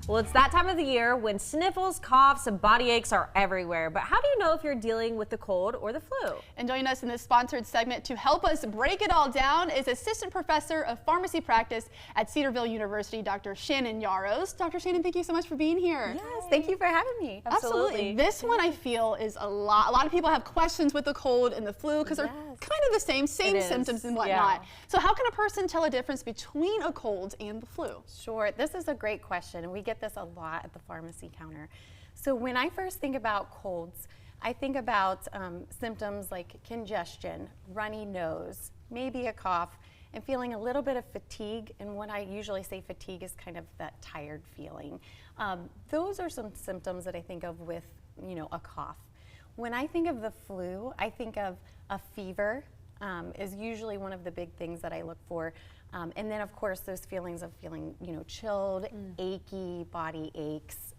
Well, it's that time of the year when sniffles, coughs, and body aches are everywhere. But how do you know if you're dealing with the cold or the flu? And joining us in this sponsored segment to help us break it all down is Assistant Professor of Pharmacy Practice at Cedarville University, Dr. Shannon Yarosz. Dr. Shannon, thank you so much for being here. Yes, thank you for having me. Absolutely. This one I feel is a lot of people have questions with the cold and the flu because they're kind of the same symptoms and whatnot. Yeah. So how can a person tell a difference between a cold and the flu? Sure, this is a great question, and we get this a lot at the pharmacy counter. So when I first think about colds, I think about symptoms like congestion, runny nose, maybe a cough, and feeling a little bit of fatigue. And when I usually say fatigue is kind of that tired feeling. Those are some symptoms that I think of with, a cough. When I think of the flu, I think of a fever is usually one of the big things that I look for. And then, of course, those feelings of feeling, chilled, achy, body aches,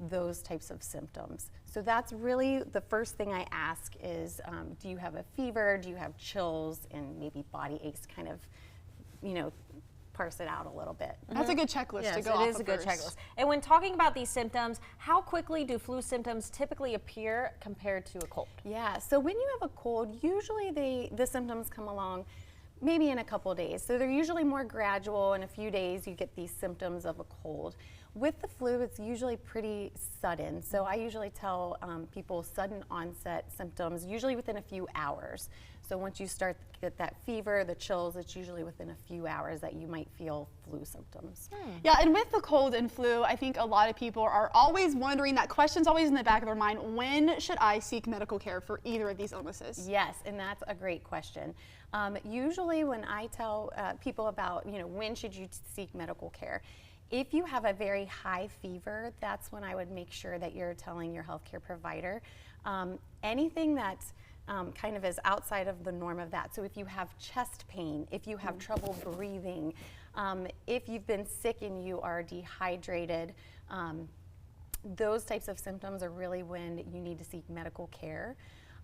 those types of symptoms. So that's really the first thing I ask is, do you have a fever? Do you have chills and maybe body aches? Kind of, parse it out a little bit. That's a good checklist to go off of. It is a good checklist. And when talking about these symptoms, how quickly do flu symptoms typically appear compared to a cold? Yeah, so when you have a cold, usually the symptoms come along maybe in a couple of days. So they're usually more gradual. In a few days, you get these symptoms of a cold. With the flu, it's usually pretty sudden. So I usually tell people sudden onset symptoms, usually within a few hours. So once you start to get that fever, the chills, it's usually within a few hours that you might feel flu symptoms. Yeah, and with the cold and flu, I think a lot of people are always wondering, that question's always in the back of their mind, when should I seek medical care for either of these illnesses? Yes, and that's a great question. Usually when I tell people about, when should you seek medical care, if you have a very high fever, that's when I would make sure that you're telling your healthcare provider. Anything that kind of is outside of the norm of that. So if you have chest pain, if you have trouble breathing, if you've been sick and you are dehydrated, those types of symptoms are really when you need to seek medical care.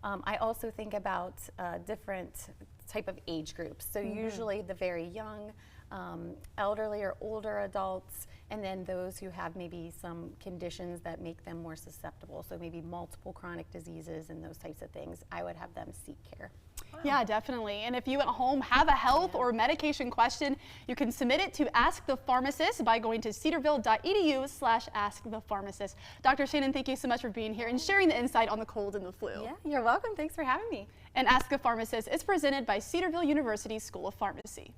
I also think about different type of age groups. So usually the very young, elderly or older adults, and then those who have maybe some conditions that make them more susceptible. So maybe multiple chronic diseases and those types of things. I would have them seek care. Wow. Yeah, definitely. And if you at home have a health or medication question, you can submit it to Ask the Pharmacist by going to cedarville.edu/askthepharmacist. Dr. Shannon, thank you so much for being here and sharing the insight on the cold and the flu. Yeah, you're welcome. Thanks for having me. And Ask the Pharmacist is presented by Cedarville University School of Pharmacy.